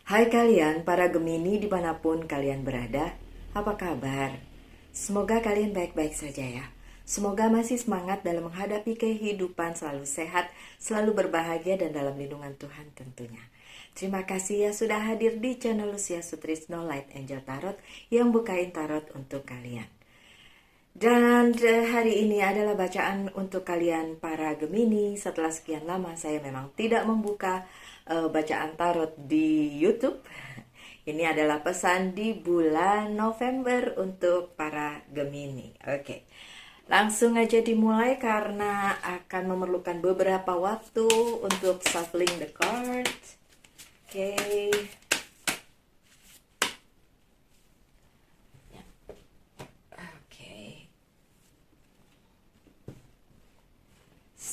Hai kalian, para Gemini dimanapun kalian berada, apa kabar? Semoga kalian baik-baik saja ya. Semoga masih semangat dalam menghadapi kehidupan, selalu sehat, selalu berbahagia dan dalam lindungan Tuhan tentunya. Terima kasih ya sudah hadir di channel Lucia Sutrisno Light Angel Tarot yang bukain tarot untuk kalian. Dan hari ini adalah bacaan untuk kalian para Gemini. Setelah sekian lama saya memang tidak membuka bacaan tarot di YouTube. Ini adalah pesan di bulan November untuk para Gemini. Oke. Langsung aja dimulai karena akan memerlukan beberapa waktu untuk shuffling the cards. Oke.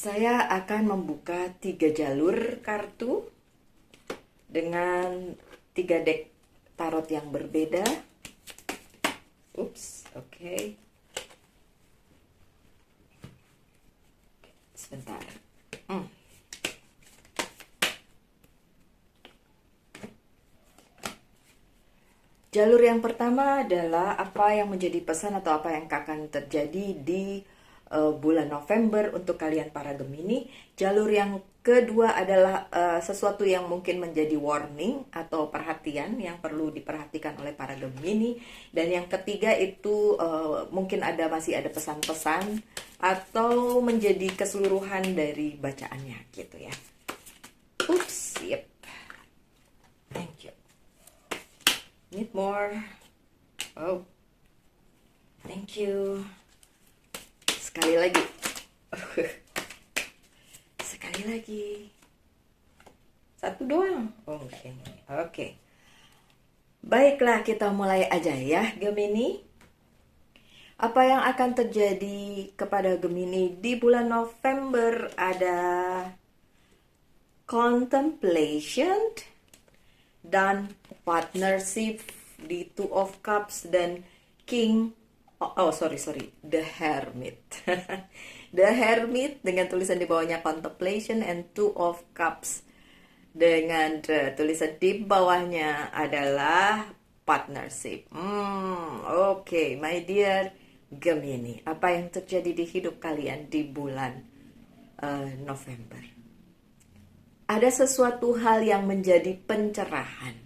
Saya akan membuka 3 jalur kartu dengan 3 deck tarot yang berbeda. Ups, oke. Sebentar. Jalur yang pertama adalah apa yang menjadi pesan atau apa yang akan terjadi di bulan November untuk kalian para Gemini. Jalur yang kedua adalah sesuatu yang mungkin menjadi warning atau perhatian yang perlu diperhatikan oleh para Gemini. Dan yang ketiga itu mungkin masih ada pesan-pesan atau menjadi keseluruhan dari bacaannya gitu ya. Oops, yep. Thank you. Need more. Oh, thank you. Sekali lagi. Sekali lagi. Satu doang. Oh enggak ini. Oke. Baiklah, kita mulai aja ya Gemini. Apa yang akan terjadi kepada Gemini di bulan November ada contemplation dan partnership di Two of Cups dan King. The Hermit. The Hermit dengan tulisan di bawahnya Contemplation and Two of Cups dengan tulisan di bawahnya adalah Partnership. Oke, my dear Gemini, apa yang terjadi di hidup kalian di bulan November? Ada sesuatu hal yang menjadi pencerahan.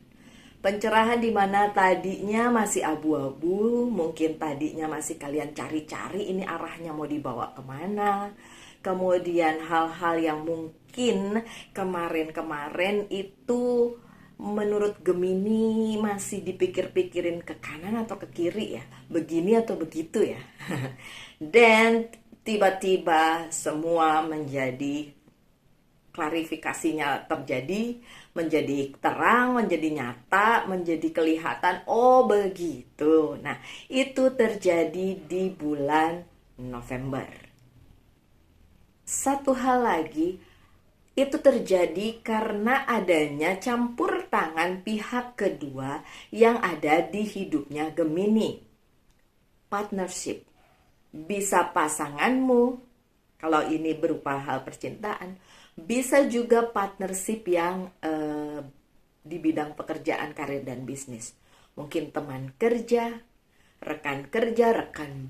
Pencerahan di mana tadinya masih abu-abu, mungkin tadinya masih kalian cari-cari ini arahnya mau dibawa kemana. Kemudian hal-hal yang mungkin kemarin-kemarin itu menurut Gemini masih dipikir-pikirin ke kanan atau ke kiri ya, begini atau begitu ya. Dan tiba-tiba semua menjadi klarifikasinya terjadi, menjadi terang, menjadi nyata, menjadi kelihatan, oh begitu. Nah, itu terjadi di bulan November. Satu hal lagi, itu terjadi karena adanya campur tangan pihak kedua yang ada di hidupnya Gemini. Partnership. Bisa pasanganmu, kalau ini berupa hal percintaan, bisa juga partnership yang di bidang pekerjaan, karir, dan bisnis. Mungkin teman kerja, rekan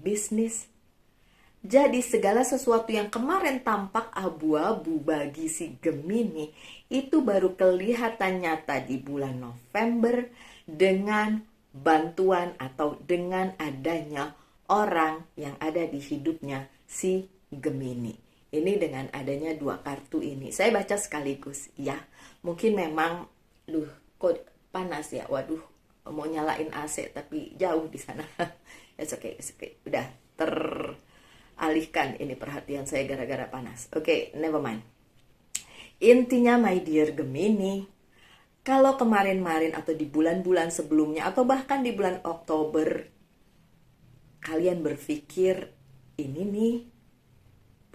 bisnis. Jadi segala sesuatu yang kemarin tampak abu-abu bagi si Gemini, itu baru kelihatan nyata di bulan November dengan bantuan atau dengan adanya orang yang ada di hidupnya si Gemini. Ini dengan adanya 2 kartu ini. Saya baca sekaligus ya. Mungkin memang kok panas ya. Waduh, mau nyalain AC tapi jauh di sana. It's okay. Udah teralihkan ini perhatian saya gara-gara panas. Oke, never mind. Intinya my dear Gemini, kalau kemarin-marin atau di bulan-bulan sebelumnya atau bahkan di bulan Oktober kalian berpikir ini nih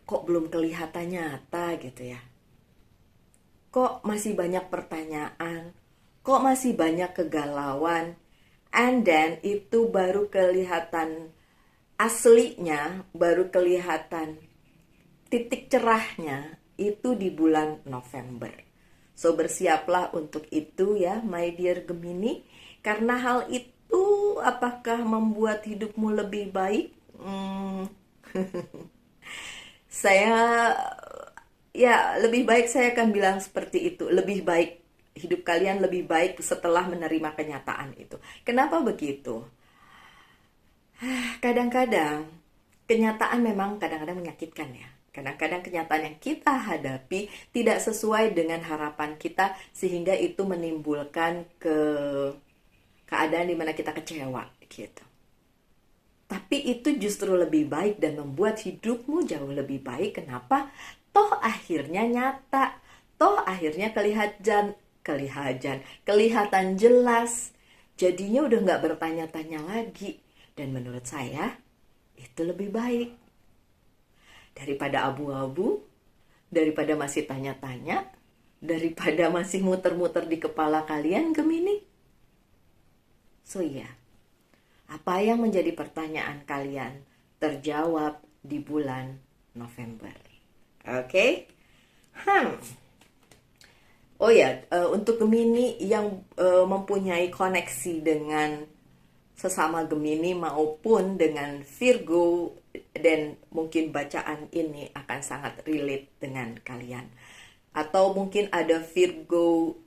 kok belum kelihatan nyata gitu ya. Kok masih banyak pertanyaan, kok masih banyak kegalauan. And then itu baru kelihatan aslinya, baru kelihatan titik cerahnya itu di bulan November. So bersiaplah untuk itu ya, my dear Gemini. Karena hal itu apakah membuat hidupmu lebih baik? Saya ya lebih baik saya akan bilang seperti itu. Lebih baik hidup kalian lebih baik setelah menerima kenyataan itu. Kenapa begitu? Kadang-kadang kenyataan memang kadang-kadang menyakitkan ya. Kadang-kadang kenyataan yang kita hadapi tidak sesuai dengan harapan kita sehingga itu menimbulkan keadaan di mana kita kecewa gitu. Tapi itu justru lebih baik dan membuat hidupmu jauh lebih baik. Kenapa? Toh akhirnya nyata. Toh akhirnya kelihatan jelas. Jadinya udah nggak bertanya-tanya lagi. Dan menurut saya itu lebih baik. Daripada abu-abu, daripada masih tanya-tanya, daripada masih muter-muter di kepala kalian, Gemini. So ya, apa yang menjadi pertanyaan kalian terjawab di bulan November. Oke? Oh ya, untuk Gemini yang mempunyai koneksi dengan sesama Gemini maupun dengan Virgo, dan mungkin bacaan ini akan sangat relate dengan kalian. Atau mungkin ada Virgo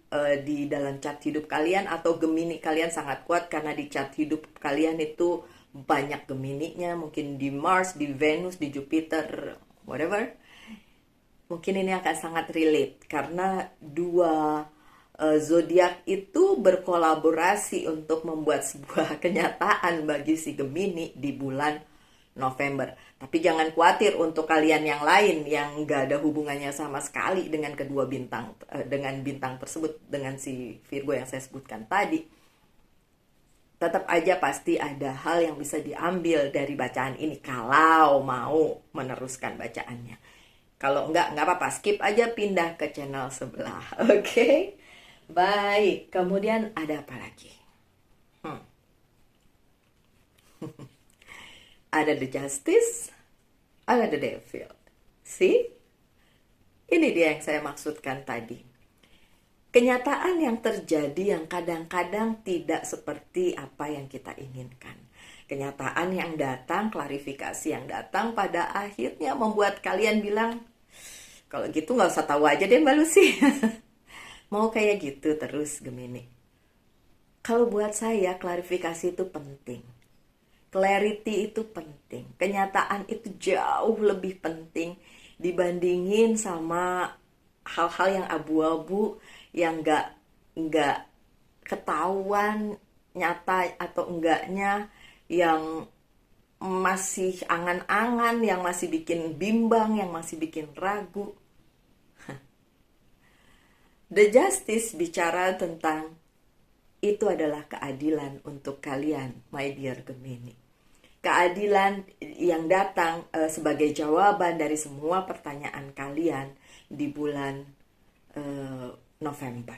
di dalam chart hidup kalian, atau Gemini kalian sangat kuat karena di chart hidup kalian itu banyak Gemininya, mungkin di Mars, di Venus, di Jupiter, whatever. Mungkin ini akan sangat relate karena dua zodiak itu berkolaborasi untuk membuat sebuah kenyataan bagi si Gemini di bulan November. Tapi jangan khawatir untuk kalian yang lain yang nggak ada hubungannya sama sekali dengan kedua bintang, dengan bintang tersebut, dengan si Virgo yang saya sebutkan tadi. Tetap aja pasti ada hal yang bisa diambil dari bacaan ini kalau mau meneruskan bacaannya. Kalau nggak apa-apa, skip aja, pindah ke channel sebelah. Oke? Baik, kemudian ada apa lagi? Ada the Justice, ada the Devil. See? Ini dia yang saya maksudkan tadi. Kenyataan yang terjadi yang kadang-kadang tidak seperti apa yang kita inginkan. Kenyataan yang datang, klarifikasi yang datang pada akhirnya membuat kalian bilang, kalau gitu nggak usah tahu aja deh Mbak Lucy. Mau kayak gitu terus Gemini. Kalau buat saya klarifikasi itu penting. Clarity itu penting. Kenyataan itu jauh lebih penting dibandingin sama hal-hal yang abu-abu, yang nggak ketahuan nyata atau enggaknya, yang masih angan-angan, yang masih bikin bimbang, yang masih bikin ragu. The Justice bicara tentang itu adalah keadilan untuk kalian, my dear Gemini. Keadilan yang datang sebagai jawaban dari semua pertanyaan kalian di bulan November.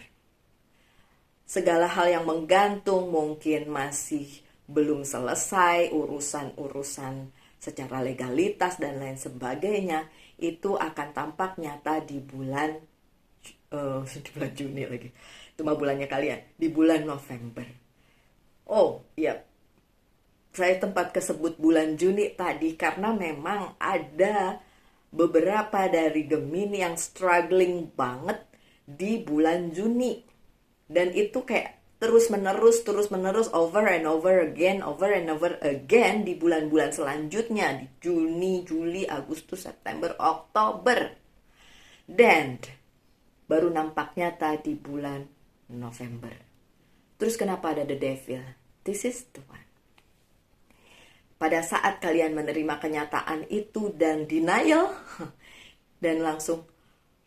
Segala hal yang menggantung mungkin masih belum selesai, urusan-urusan secara legalitas dan lain sebagainya, itu akan tampak nyata di bulan Juni lagi. Itu mah bulannya kalian, di bulan November. Oh, iya. Saya tempat kesebut bulan Juni tadi karena memang ada beberapa dari Gemini yang struggling banget di bulan Juni. Dan itu kayak terus menerus over and over again di bulan-bulan selanjutnya, di Juni, Juli, Agustus, September, Oktober. Dan baru nampak nyata di bulan November. Terus kenapa ada the Devil? This is the one. Pada saat kalian menerima kenyataan itu dan denial, dan langsung,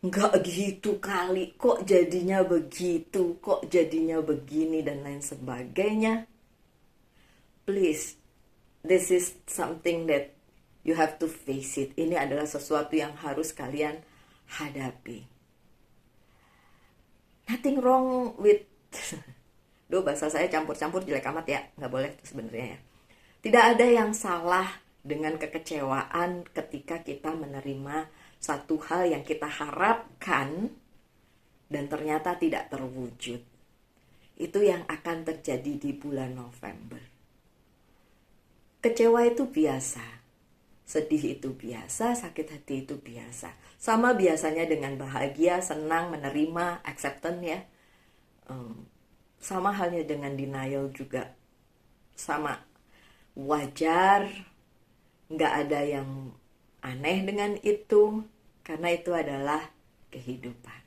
nggak gitu kali, kok jadinya begitu, kok jadinya begini, dan lain sebagainya. Please, this is something that you have to face it. Ini adalah sesuatu yang harus kalian hadapi. Nothing wrong with... bahasa saya campur-campur jelek amat ya, nggak boleh tuh sebenarnya ya. Tidak ada yang salah dengan kekecewaan ketika kita menerima satu hal yang kita harapkan dan ternyata tidak terwujud. Itu yang akan terjadi di bulan November. Kecewa itu biasa, sedih itu biasa, sakit hati itu biasa. Sama biasanya dengan bahagia, senang, menerima, acceptance ya. Sama halnya dengan denial juga. Sama, wajar, nggak ada yang aneh dengan itu, karena itu adalah kehidupan.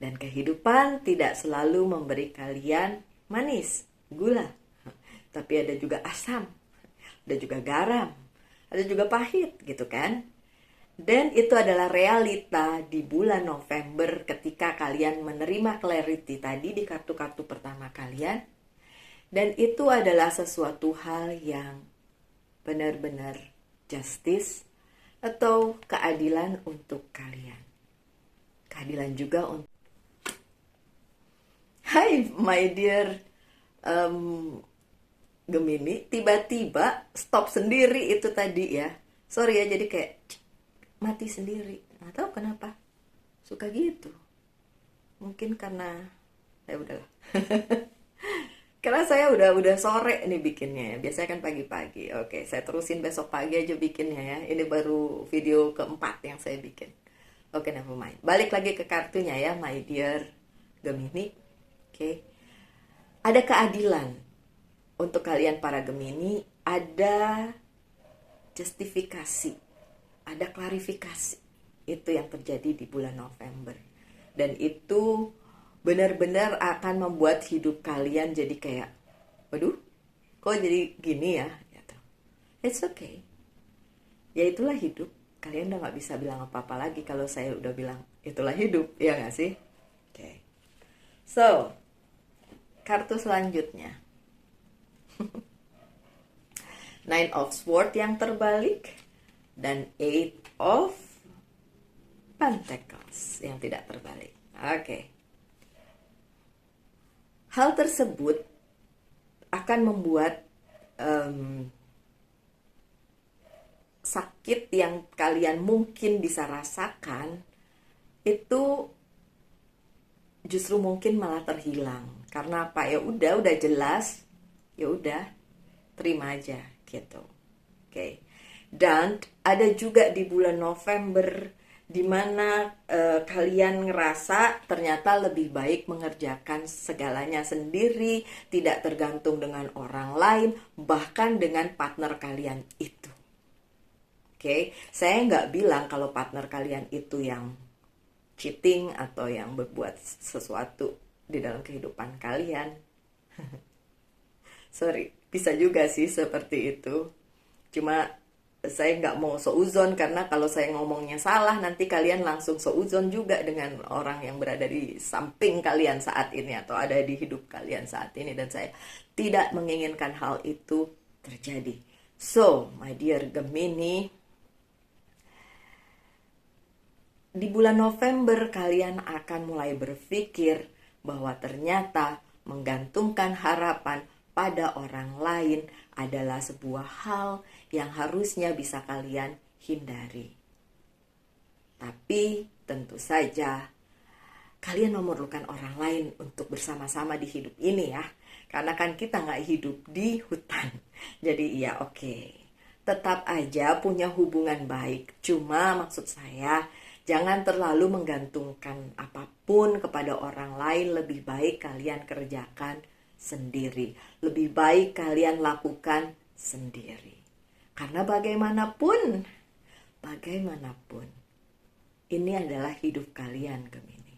Dan kehidupan tidak selalu memberi kalian manis, gula, tapi ada juga asam, ada juga garam, ada juga pahit gitu kan. Dan itu adalah realita di bulan November ketika kalian menerima clarity tadi di kartu-kartu pertama kalian. Dan itu adalah sesuatu hal yang benar-benar justice atau keadilan untuk kalian. Keadilan juga untuk Hai my dear Gemini, tiba-tiba stop sendiri itu tadi ya. Sorry ya, jadi kayak mati sendiri. Nggak tahu kenapa. Suka gitu. Mungkin karena ya udahlah. Karena saya udah sore nih bikinnya ya. Biasanya kan pagi-pagi. Oke, saya terusin besok pagi aja bikinnya ya. Ini baru video keempat yang saya bikin. Oke, never mind. Balik lagi ke kartunya ya, my dear Gemini. Oke. Ada keadilan untuk kalian para Gemini, ada justifikasi, ada klarifikasi. Itu yang terjadi di bulan November. Dan itu benar-benar akan membuat hidup kalian jadi kayak, waduh, kok jadi gini ya? Gitu. It's okay. Ya itulah hidup. Kalian udah gak bisa bilang apa-apa lagi kalau saya udah bilang itulah hidup, ya gak sih? Oke. So, kartu selanjutnya. Nine of Swords yang terbalik dan Eight of Pentacles yang tidak terbalik. Oke. Hal tersebut akan membuat sakit yang kalian mungkin bisa rasakan itu justru mungkin malah terhilang. Karena apa? Ya udah jelas. Ya udah, terima aja gitu. Oke. Dan ada juga di bulan November di mana kalian ngerasa ternyata lebih baik mengerjakan segalanya sendiri, tidak tergantung dengan orang lain, bahkan dengan partner kalian itu. Oke, saya nggak bilang kalau partner kalian itu yang cheating atau yang berbuat sesuatu di dalam kehidupan kalian. Sorry, bisa juga sih seperti itu. Cuma saya nggak mau seuzon, karena kalau saya ngomongnya salah nanti kalian langsung seuzon juga dengan orang yang berada di samping kalian saat ini atau ada di hidup kalian saat ini, dan saya tidak menginginkan hal itu terjadi. So, my dear Gemini, di bulan November kalian akan mulai berpikir bahwa ternyata menggantungkan harapan pada orang lain adalah sebuah hal yang harusnya bisa kalian hindari. Tapi tentu saja kalian memerlukan orang lain untuk bersama-sama di hidup ini ya. Karena kan kita nggak hidup di hutan. Jadi ya oke. Tetap aja punya hubungan baik. Cuma maksud saya, jangan terlalu menggantungkan apapun kepada orang lain. Lebih baik kalian kerjakan sendiri. Lebih baik kalian lakukan sendiri. Karena bagaimanapun, ini adalah hidup kalian, Gemini.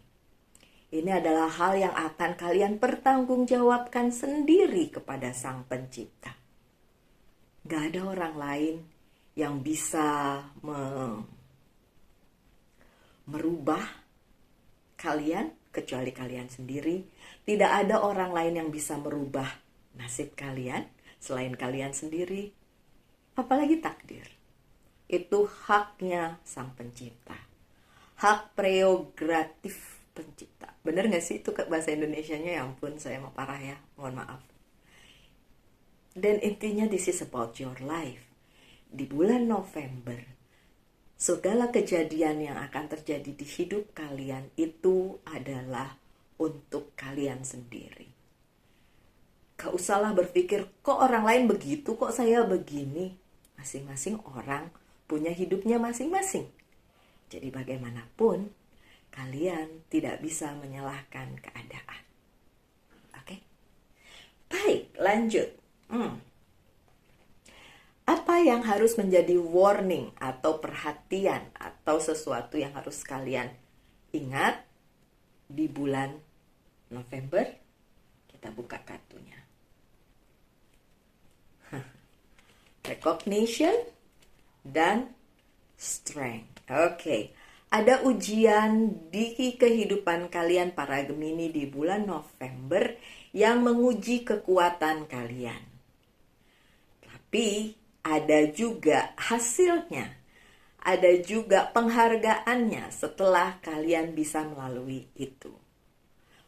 Ini adalah hal yang akan kalian pertanggungjawabkan sendiri kepada Sang Pencipta. Gak ada orang lain yang bisa merubah kalian kecuali kalian sendiri. Tidak ada orang lain yang bisa merubah nasib kalian selain kalian sendiri. Apalagi takdir. Itu haknya Sang Pencipta. Hak prerogatif Pencipta. Bener gak sih itu bahasa Indonesianya? Ya ampun, saya mau parah ya. Mohon maaf. Dan intinya this is about your life. Di bulan November, segala kejadian yang akan terjadi di hidup kalian itu adalah untuk kalian sendiri. Gak usahlah berpikir, kok orang lain begitu, kok saya begini. Masing-masing orang punya hidupnya masing-masing. Jadi bagaimanapun, kalian tidak bisa menyalahkan keadaan. Oke? Baik, lanjut. Apa yang harus menjadi warning atau perhatian atau sesuatu yang harus kalian ingat di bulan November? Kita buka kartunya. Recognition dan strength. Oke. Ada ujian di kehidupan kalian para Gemini di bulan November yang menguji kekuatan kalian. Tapi ada juga hasilnya. Ada juga penghargaannya setelah kalian bisa melalui itu.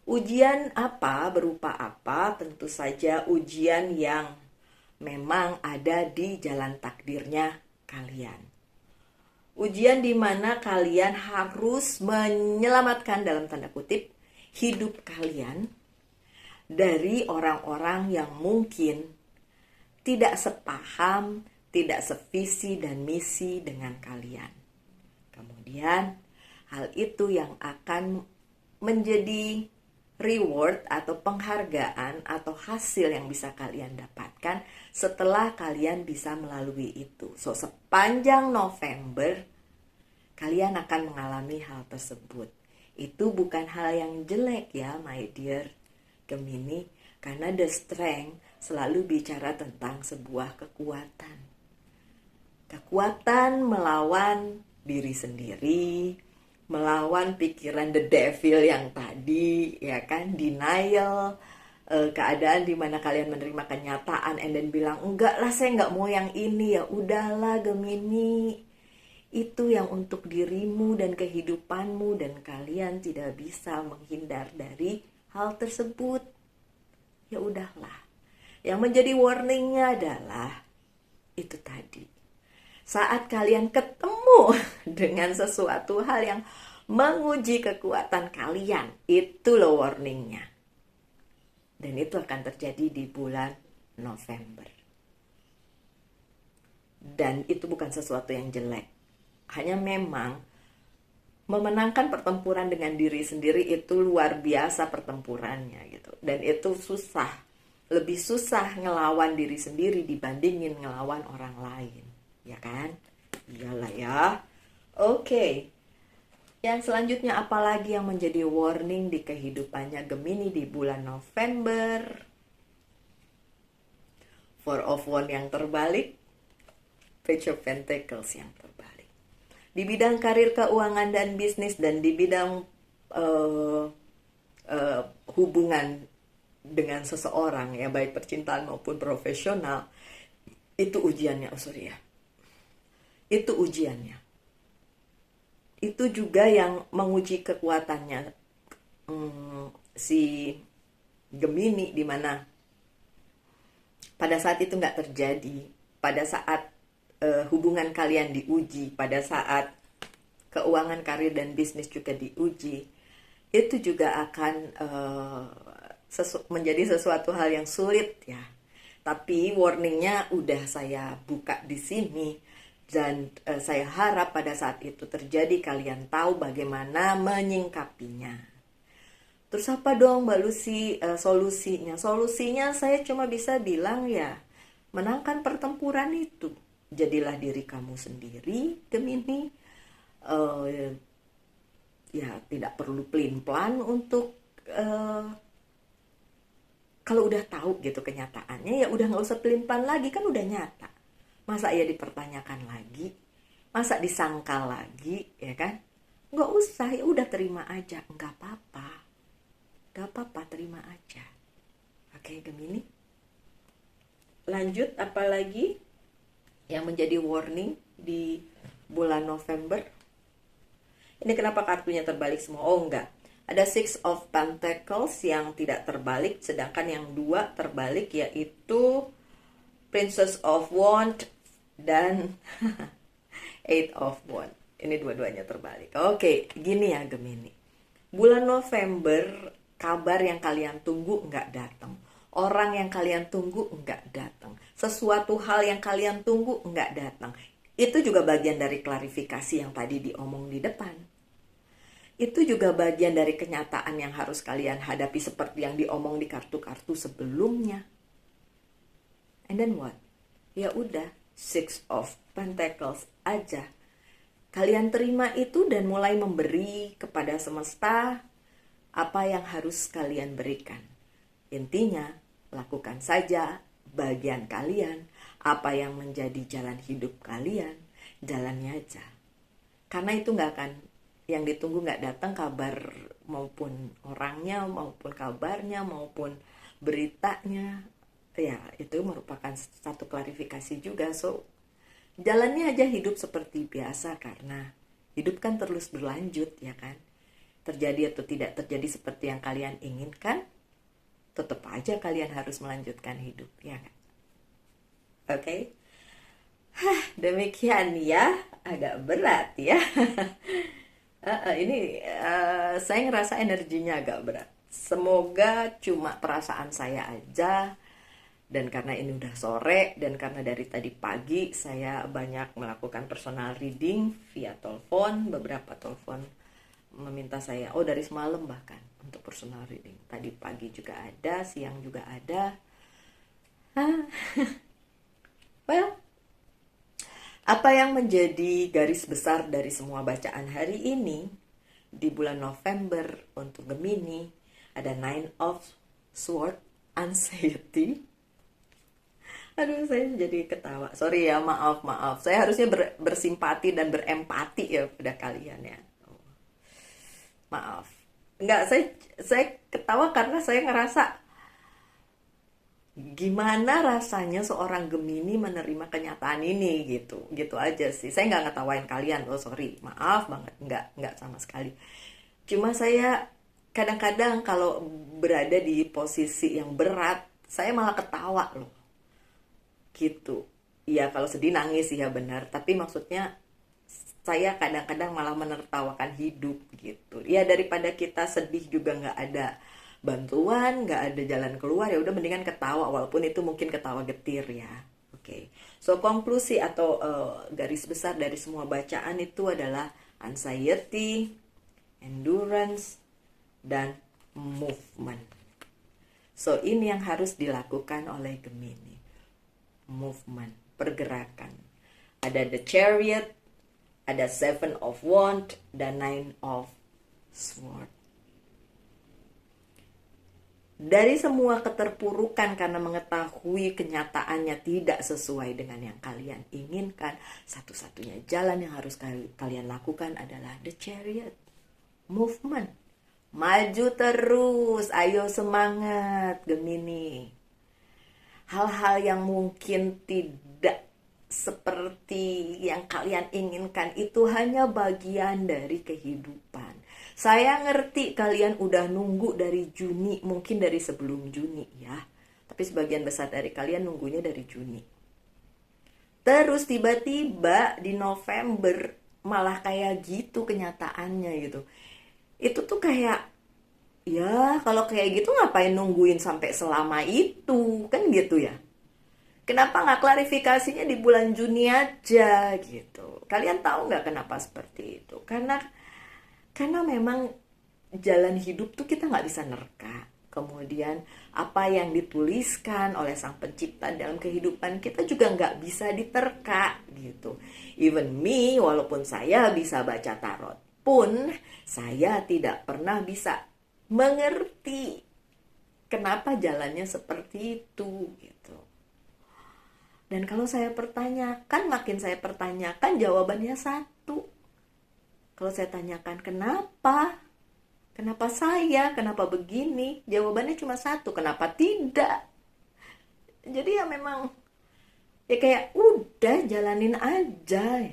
Ujian apa, berupa apa? Tentu saja ujian yang memang ada di jalan takdirnya kalian. Ujian di mana kalian harus menyelamatkan dalam tanda kutip hidup kalian dari orang-orang yang mungkin tidak sepaham, tidak sevisi dan misi dengan kalian. Kemudian hal itu yang akan menjadi reward atau penghargaan atau hasil yang bisa kalian dapatkan setelah kalian bisa melalui itu. So, sepanjang November kalian akan mengalami hal tersebut. Itu bukan hal yang jelek ya, my dear Gemini, karena the strength selalu bicara tentang sebuah kekuatan. Kekuatan melawan diri sendiri, melawan pikiran the devil yang tadi, ya kan, denial, keadaan dimana kalian menerima kenyataan and then bilang, enggak lah saya enggak mau yang ini, ya udahlah Gemini, itu yang untuk dirimu dan kehidupanmu dan kalian tidak bisa menghindar dari hal tersebut. Ya udahlah. Yang menjadi warningnya adalah itu tadi. Saat kalian ketemu dengan sesuatu hal yang menguji kekuatan kalian, itu loh warningnya. Dan itu akan terjadi di bulan November. Dan itu bukan sesuatu yang jelek. Hanya memang memenangkan pertempuran dengan diri sendiri itu luar biasa pertempurannya gitu. Dan itu susah. Lebih susah ngelawan diri sendiri dibandingin ngelawan orang lain. Ya kan? Iyalah ya. Oke. Yang selanjutnya apalagi yang menjadi warning di kehidupannya Gemini di bulan November? Four of Wands yang terbalik, Page of Pentacles yang terbalik. Di bidang karir, keuangan, dan bisnis, dan di bidang hubungan dengan seseorang, ya baik percintaan maupun profesional, itu ujiannya, itu ujiannya. Itu juga yang menguji kekuatannya si Gemini, di mana pada saat itu nggak terjadi, pada saat hubungan kalian diuji, pada saat keuangan, karir, dan bisnis juga diuji, itu juga akan menjadi sesuatu hal yang sulit ya. Tapi warningnya udah saya buka di sini. Dan saya harap pada saat itu terjadi kalian tahu bagaimana menyingkapinya. Terus apa dong Mbak Lucy solusinya? Solusinya saya cuma bisa bilang ya, menangkan pertempuran itu. Jadilah diri kamu sendiri, Gemini. Ya tidak perlu pelin-pelan untuk kalau udah tahu gitu kenyataannya, ya udah nggak usah pelin-pelan lagi, kan udah nyata. Masa ya dipertanyakan lagi? Masa disangkal lagi, ya kan? Nggak usah, ya udah terima aja. Nggak apa-apa. Nggak apa-apa, terima aja. Oke, Gemini. Lanjut, apalagi yang menjadi warning di bulan November? Ini kenapa kartunya terbalik semua? Oh, enggak. Ada Six of Pentacles yang tidak terbalik, sedangkan yang dua terbalik, yaitu Princess of Wands dan Eight of Wands. Ini dua-duanya terbalik. Oke, gini ya Gemini. Bulan November, kabar yang kalian tunggu nggak datang. Orang yang kalian tunggu nggak datang. Sesuatu hal yang kalian tunggu nggak datang. Itu juga bagian dari klarifikasi yang tadi diomong di depan. Itu juga bagian dari kenyataan yang harus kalian hadapi seperti yang diomong di kartu-kartu sebelumnya. And then what? Ya udah, Six of Pentacles aja. Kalian terima itu dan mulai memberi kepada semesta apa yang harus kalian berikan. Intinya, lakukan saja bagian kalian, apa yang menjadi jalan hidup kalian, jalannya aja. Karena itu nggak akan, yang ditunggu nggak datang kabar maupun orangnya, maupun kabarnya, maupun beritanya. Ya, itu merupakan satu klarifikasi juga. So, jalannya aja hidup seperti biasa karena hidup kan terus berlanjut, ya kan? Terjadi atau tidak terjadi seperti yang kalian inginkan, tetap aja kalian harus melanjutkan hidup, ya kan? Oke? Demikian ya, agak berat ya. Ini saya ngerasa energinya agak berat. Semoga cuma perasaan saya aja. Dan karena ini udah sore dan karena dari tadi pagi saya banyak melakukan personal reading via telepon, beberapa telepon meminta saya, dari semalam bahkan untuk personal reading. Tadi pagi juga ada, siang juga ada. Well, apa yang menjadi garis besar dari semua bacaan hari ini di bulan November untuk Gemini, ada Nine of Swords, anxiety. Aduh, saya jadi ketawa. Sorry ya, maaf. Saya harusnya bersimpati dan berempati ya pada kalian ya. Maaf. Enggak, saya ketawa karena saya ngerasa gimana rasanya seorang Gemini menerima kenyataan ini gitu. Gitu aja sih. Saya nggak ngetawain kalian loh, sorry. Maaf banget, nggak sama sekali. Cuma saya kadang-kadang kalau berada di posisi yang berat, saya malah ketawa loh. Gitu. Ya kalau sedih nangis ya benar, tapi maksudnya saya kadang-kadang malah menertawakan hidup gitu. Ya daripada kita sedih juga nggak ada bantuan, nggak ada jalan keluar, ya udah mendingan ketawa walaupun itu mungkin ketawa getir ya. Oke. So konklusi atau garis besar dari semua bacaan itu adalah anxiety, endurance, dan movement. So ini yang harus dilakukan oleh Gemini. Movement, pergerakan. Ada the Chariot, ada Seven of Wands, dan Nine of Swords. Dari semua keterpurukan karena mengetahui kenyataannya tidak sesuai dengan yang kalian inginkan, satu-satunya jalan yang harus kalian lakukan adalah the Chariot. Movement. Maju terus, ayo semangat Gemini. Hal-hal yang mungkin tidak seperti yang kalian inginkan itu hanya bagian dari kehidupan. Saya ngerti kalian udah nunggu dari Juni, mungkin dari sebelum Juni ya. Tapi sebagian besar dari kalian nunggunya dari Juni. Terus tiba-tiba di November malah kayak gitu kenyataannya gitu. Itu tuh kayak, ya kalau kayak gitu ngapain nungguin sampai selama itu, kan gitu ya. Kenapa nggak klarifikasinya di bulan Juni aja gitu. Kalian tahu nggak kenapa seperti itu? Karena memang jalan hidup tuh kita nggak bisa nerka. Kemudian apa yang dituliskan oleh Sang Pencipta dalam kehidupan kita juga nggak bisa diterka gitu. Even me, walaupun saya bisa baca tarot pun, saya tidak pernah bisa mengerti kenapa jalannya seperti itu gitu. Dan kalau saya pertanyakan, makin saya pertanyakan jawabannya satu. Kalau saya tanyakan kenapa saya, kenapa begini, jawabannya cuma satu, kenapa tidak. Jadi ya memang ya kayak udah jalanin aja.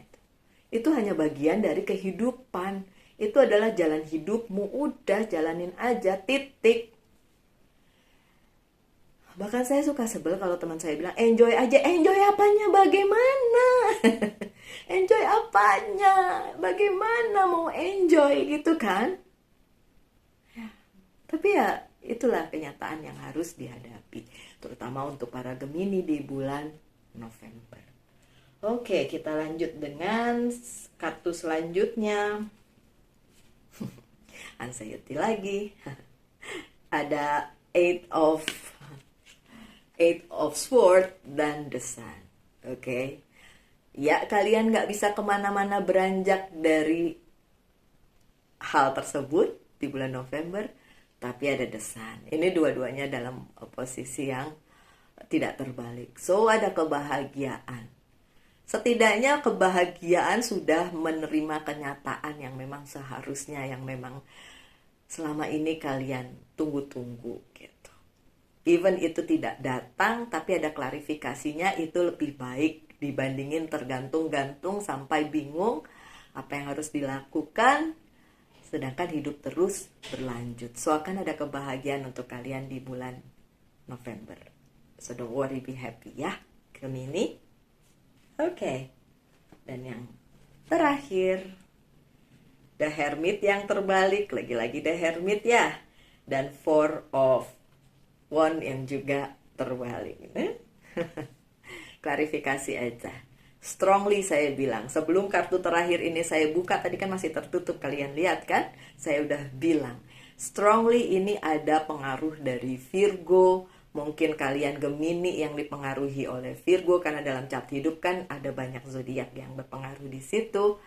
Itu hanya bagian dari kehidupan. Itu adalah jalan hidupmu, udah jalanin aja, titik. Bahkan saya suka sebel kalau teman saya bilang, enjoy aja. Enjoy apanya, bagaimana? Enjoy apa? apanya? Bagaimana mau enjoy gitu kan? Tapi ya itulah kenyataan yang harus dihadapi, terutama untuk para Gemini di bulan November. Oke, kita lanjut dengan kartu selanjutnya. Anxiety lagi. Ada Eight of Swords dan The Sun. Oke. Ya, kalian nggak bisa kemana-mana beranjak dari hal tersebut di bulan November, tapi ada The Sun. Ini dua-duanya dalam posisi yang tidak terbalik. So, ada kebahagiaan. Setidaknya kebahagiaan sudah menerima kenyataan yang memang seharusnya, yang memang selama ini kalian tunggu-tunggu gitu. Even itu tidak datang, tapi ada klarifikasinya, itu lebih baik dibandingin tergantung-gantung sampai bingung apa yang harus dilakukan, sedangkan hidup terus berlanjut. So akan ada kebahagiaan untuk kalian di bulan November. So don't worry, be happy ya, Gemini. Oke. Dan yang terakhir, The Hermit yang terbalik, lagi-lagi The Hermit ya. Dan Four of Wands yang juga terbalik. Klarifikasi aja. Strongly saya bilang, sebelum kartu terakhir ini saya buka, tadi kan masih tertutup, kalian lihat kan? Saya udah bilang, strongly ini ada pengaruh dari Virgo. Mungkin kalian Gemini yang dipengaruhi oleh Virgo, karena dalam chart hidup kan ada banyak zodiak yang berpengaruh di situ.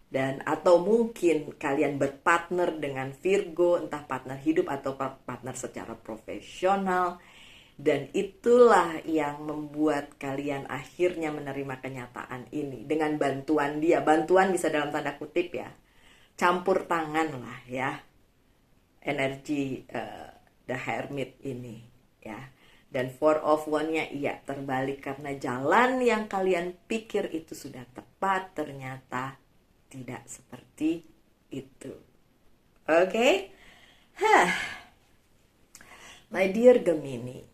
Dan atau mungkin kalian berpartner dengan Virgo, entah partner hidup atau partner secara profesional. Dan itulah yang membuat kalian akhirnya menerima kenyataan ini dengan bantuan dia. Bantuan bisa dalam tanda kutip ya, campur tangan lah ya, energi The Hermit ini ya. Dan Four of Wands-nya iya terbalik, karena jalan yang kalian pikir itu sudah tepat ternyata tidak seperti itu. Oke? My dear Gemini,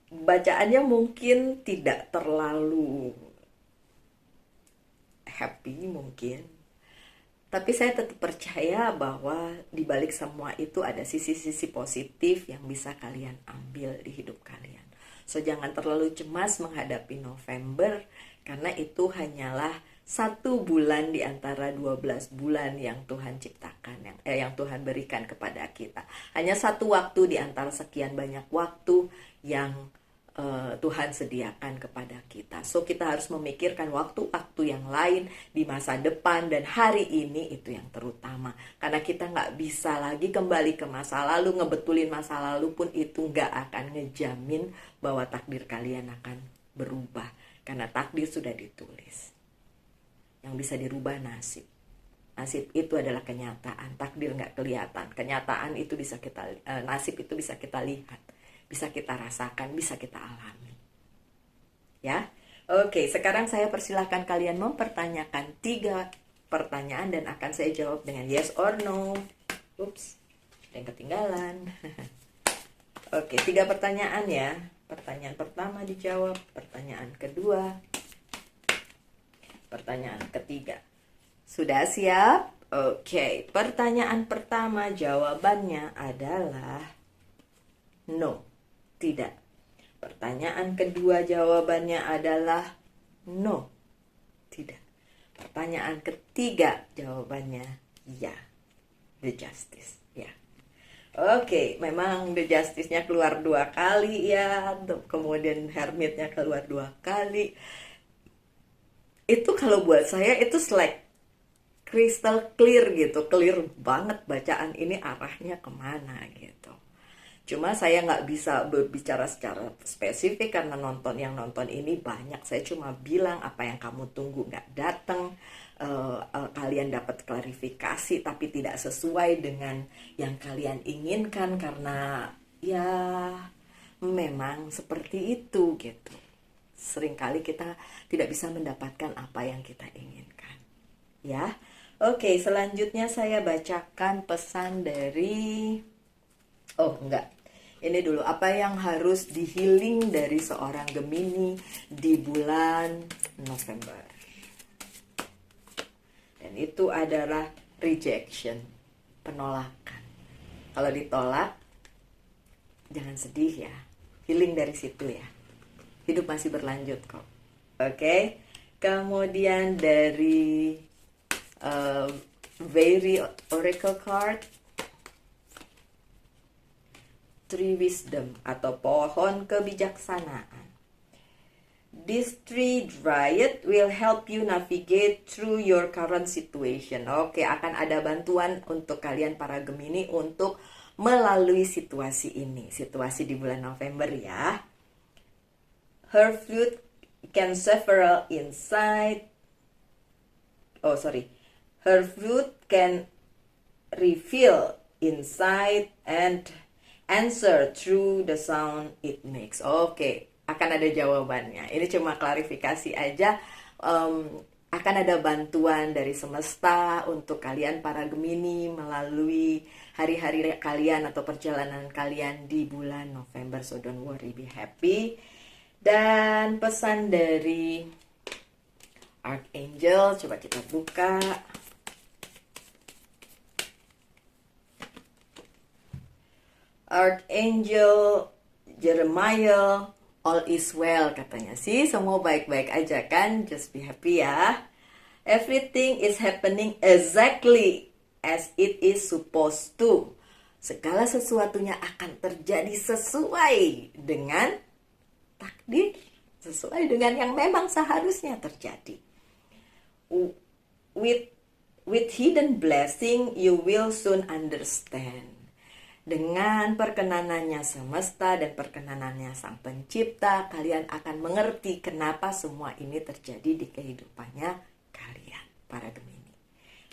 bacaannya mungkin tidak terlalu happy mungkin, tapi saya tetap percaya bahwa di balik semua itu ada sisi-sisi positif yang bisa kalian ambil di hidup kalian. So jangan terlalu cemas menghadapi November, karena itu hanyalah 1 bulan di antara 12 bulan yang Tuhan ciptakan, yang Tuhan berikan kepada kita. Hanya 1 waktu di antara sekian banyak waktu yang Tuhan sediakan kepada kita. So kita harus memikirkan waktu-waktu yang lain di masa depan, dan hari ini itu yang terutama. Karena kita nggak bisa lagi kembali ke masa lalu, ngebetulin masa lalu pun itu nggak akan ngejamin bahwa takdir kalian akan berubah. Karena takdir sudah ditulis. Yang bisa dirubah nasib. Nasib itu adalah kenyataan, takdir nggak kelihatan. Kenyataan itu bisa kita, nasib itu bisa kita lihat, bisa kita rasakan, bisa kita alami. Ya, oke. Sekarang saya persilahkan kalian mempertanyakan 3 pertanyaan dan akan saya jawab dengan yes or no. Ups, ada yang ketinggalan. Oke, 3 pertanyaan ya. Pertanyaan pertama dijawab, pertanyaan kedua, pertanyaan ketiga. Sudah siap? Oke, pertanyaan pertama jawabannya adalah no. Tidak. Pertanyaan kedua jawabannya adalah no. Tidak. Pertanyaan ketiga jawabannya ya. The Justice. Ya. Oke, memang The Justice-nya keluar 2 kali ya. Kemudian Hermit-nya keluar 2 kali. Itu kalau buat saya itu like crystal clear gitu. Clear banget bacaan ini arahnya kemana gitu. Cuma saya nggak bisa berbicara secara spesifik karena yang nonton ini banyak. Saya cuma bilang apa yang kamu tunggu nggak datang. Kalian dapat klarifikasi tapi tidak sesuai dengan yang kalian inginkan, karena ya memang seperti itu gitu. Seringkali kita tidak bisa mendapatkan apa yang kita inginkan. Ya, oke. Selanjutnya saya bacakan pesan dari. Oh enggak. Ini dulu, apa yang harus di-healing dari seorang Gemini di bulan November. Dan itu adalah rejection, penolakan. Kalau ditolak, jangan sedih ya. Healing dari situ ya. Hidup masih berlanjut kok. Oke. Kemudian dari Very Oracle card, Tree Wisdom atau pohon kebijaksanaan. This tree dryad will help you navigate through your current situation. Oke, akan ada bantuan untuk kalian para Gemini untuk melalui situasi ini. Situasi di bulan November ya. Her fruit can several insight. Her fruit can reveal insight and answer through the sound it makes. Oke, akan ada jawabannya. Ini cuma klarifikasi aja. Akan ada bantuan dari semesta untuk kalian para Gemini melalui hari-hari kalian atau perjalanan kalian di bulan November. So don't worry, be happy. Dan pesan dari Archangel, coba kita buka. Archangel Jeremiah, all is well katanya sih, semua baik-baik aja kan, just be happy ya. Everything is happening exactly as it is supposed to. Segala sesuatunya akan terjadi sesuai dengan takdir, sesuai dengan yang memang seharusnya terjadi. With hidden blessing you will soon understand. Dengan perkenanannya semesta dan perkenanannya Sang Pencipta, kalian akan mengerti kenapa semua ini terjadi di kehidupannya kalian, para Gemini.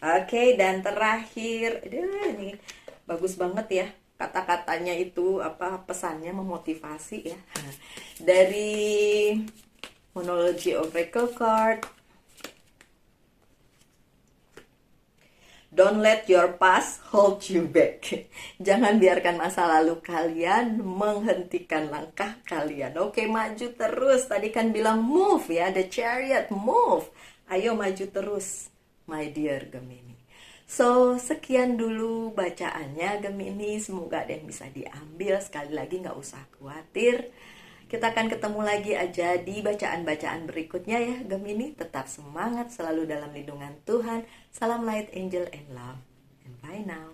Oke, dan terakhir, ini bagus banget ya. Kata-katanya itu, pesannya memotivasi ya. Dari Monology Oracle card, don't let your past hold you back. Jangan biarkan masa lalu kalian menghentikan langkah kalian. Oke, maju terus. Tadi kan bilang move ya, the chariot, move. Ayo maju terus, my dear Gemini. So, sekian dulu bacaannya Gemini. Semoga ada yang bisa diambil. Sekali lagi gak usah khawatir. Kita akan ketemu lagi aja di bacaan-bacaan berikutnya ya Gemini. Tetap semangat, selalu dalam lindungan Tuhan. Salam light, angel, and love. And bye now.